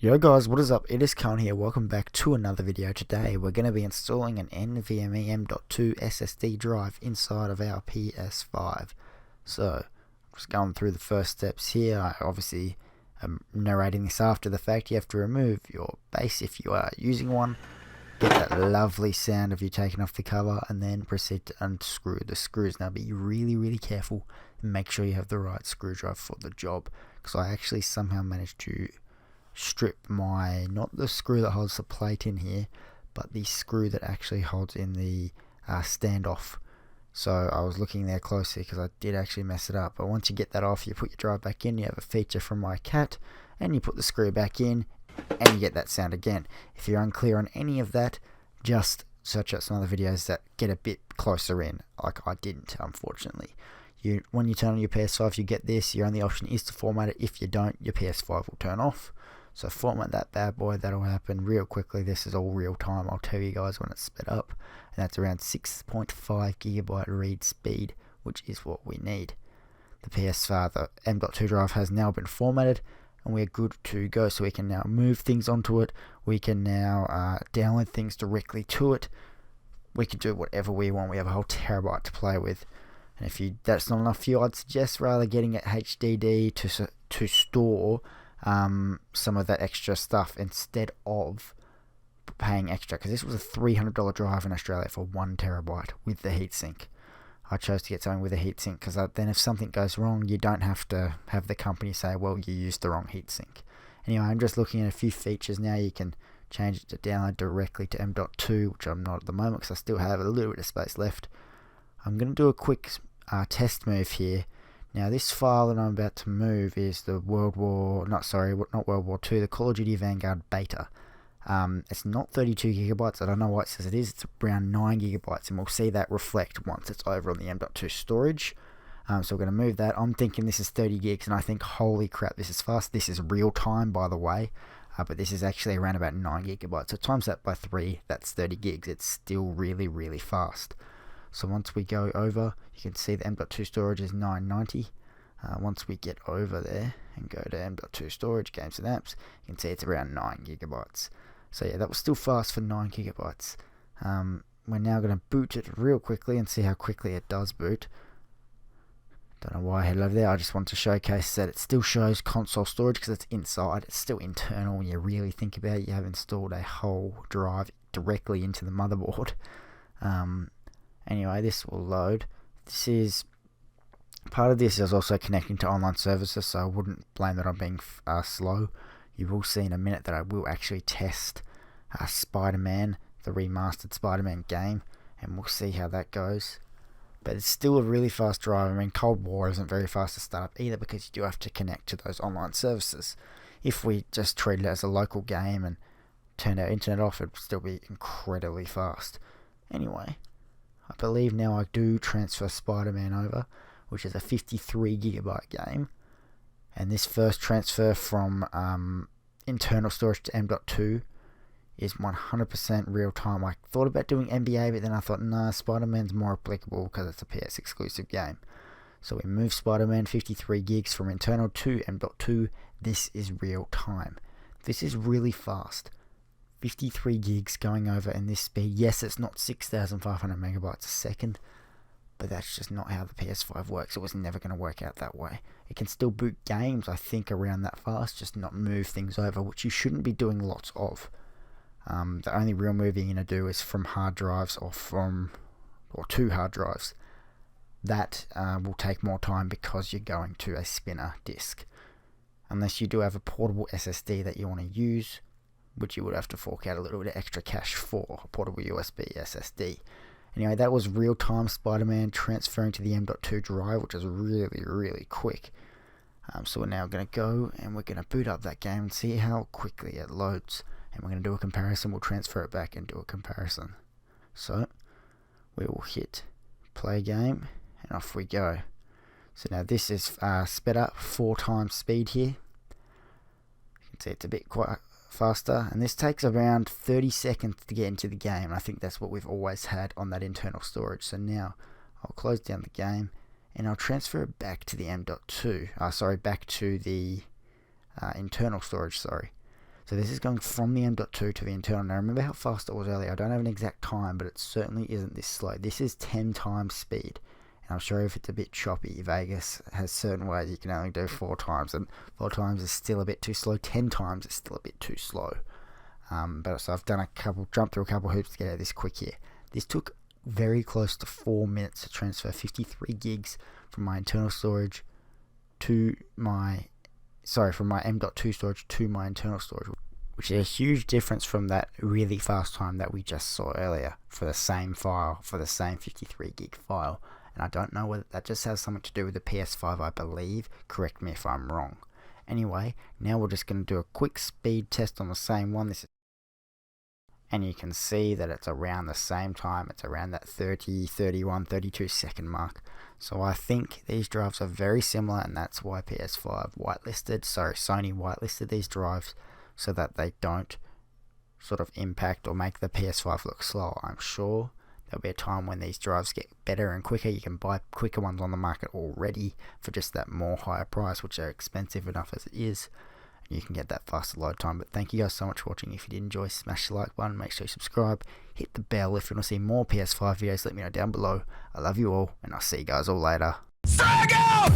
Yo guys, what is up? It is Khan here. Welcome back to another video. Today we're going to be installing an NVMe M.2 SSD drive inside of our PS5. So, just going through the first steps here. I obviously am narrating this after the fact. You have to remove your base if you are using one. Get that lovely sound of you taking off the cover, and then proceed to unscrew the screws. Now be really careful and make sure you have the right screwdriver for the job, because I actually somehow managed to strip not the screw that holds the plate in here, but the screw that actually holds in the standoff. So I was looking there closely because I did actually mess it up. But once you get that off, you put your drive back in. You have a feature from my cat, and you put the screw back in, and you get that sound again. If you're unclear on any of that, just search out some other videos that get a bit closer in, like I didn't, unfortunately. When you turn on your PS5, you get this. Your only option is to format it. If you don't, your PS5 will turn off. So format that bad boy. That'll happen real quickly. This is all real time. I'll tell you guys when it's sped up, and that's around 6.5 gigabyte read speed, which is what we need. The PS5, the M.2 drive, has now been formatted, and we're good to go. So we can now move things onto it. We can now download things directly to it. We can do whatever we want. We have a whole terabyte to play with. And if that's not enough for you, I'd suggest rather getting it HDD to store some of that extra stuff instead of paying extra, because this was a $300 drive in Australia for 1 terabyte with the heatsink. I chose to get something with a heatsink because then if something goes wrong, you don't have to have the company say, well, you used the wrong heatsink. Anyway, I'm just looking at a few features now. You can change it to download directly to M.2, which I'm not at the moment because I still have a little bit of space left. I'm going to do a quick test move here. Now this file that I'm about to move is the not World War II, the Call of Duty Vanguard beta. It's not 32 gigabytes. I don't know why it says it is. It's around 9 gigabytes, and we'll see that reflect once it's over on the M.2 storage. So we're going to move that. I'm thinking this is 30 gigs, and I think, holy crap, this is fast. This is real time, by the way, but this is actually around about 9 gigabytes. So times that by 3, that's 30 gigs. It's still really fast. So once we go over, you can see the M.2 storage is 990. Once we get over there and go to M.2 storage, games and apps, you can see it's around 9 gigabytes. So yeah, that was still fast for 9 gigabytes. We're now going to boot it real quickly and see how quickly it does boot. Don't know why I headed over there. I just want to showcase that it still shows console storage because it's inside. It's still internal. When you really think about it, you have installed a whole drive directly into the motherboard. Anyway, this will load. Part of this is also connecting to online services, so I wouldn't blame that on being slow. You will see in a minute that I will actually test Spider-Man, the remastered Spider-Man game, and we'll see how that goes. But it's still a really fast drive. I mean, Cold War isn't very fast to start up either because you do have to connect to those online services. If we just treat it as a local game and turned our internet off, it would still be incredibly fast. Anyway, I believe now I do transfer Spider-Man over, which is a 53 gigabyte game. And this first transfer from internal storage to M.2 is 100% real time. I thought about doing NBA, but then I thought, nah, Spider-Man's more applicable because it's a PS exclusive game. So we move Spider-Man 53 gigs from internal to M.2. This is real time. This is really fast. 53 gigs going over in this speed. Yes, it's not 6,500 megabytes a second, but that's just not how the PS5 works. It was never going to work out that way. It can still boot games, I think, around that fast, just not move things over, which you shouldn't be doing lots of. The only real moving you're going to do is from hard drives or two hard drives. That will take more time because you're going to a spinner disk. Unless you do have a portable SSD that you want to use, which you would have to fork out a little bit of extra cash for, a portable USB SSD. Anyway, that was real-time Spider-Man transferring to the M.2 drive, which is really quick. So we're now going to go and we're going to boot up that game and see how quickly it loads. And we're going to do a comparison. We'll transfer it back and do a comparison. So we will hit play game and off we go. So now this is sped up 4 times speed here. You can see it's a bit quite faster, and this takes around 30 seconds to get into the game. I think that's what we've always had on that internal storage. So now I'll close down the game and I'll transfer it back to the M.2. Back to the internal storage. So So this is going from the M.2 to the internal. Now remember how fast it was earlier. I don't have an exact time, but it certainly isn't this slow. This is 10 times speed. And I'm sure if it's a bit choppy, Vegas has certain ways you can only do 4 times, and 4 times is still a bit too slow. 10 times is still a bit too slow. But so I've done jumped through a couple hoops to get out this quick here. This took very close to 4 minutes to transfer 53 gigs from my internal storage to my from my M.2 storage to my internal storage, which is a huge difference from that really fast time that we just saw earlier for the same file, for the same 53 gig file. And I don't know whether that just has something to do with the PS5, I believe. Correct me if I'm wrong. Anyway, now we're just going to do a quick speed test on the same one. And you can see that it's around the same time. It's around that 30, 31, 32 second mark. So I think these drives are very similar, and that's why Sony whitelisted these drives so that they don't sort of impact or make the PS5 look slower. I'm sure there'll be a time when these drives get better and quicker. You can buy quicker ones on the market already for just that more higher price, which are expensive enough as it is. You can get that faster load time. But thank you guys so much for watching. If you did enjoy, smash the like button, make sure you subscribe, hit the bell. If you want to see more PS5 videos, let me know down below. I love you all, and I'll see you guys all later. Strike out!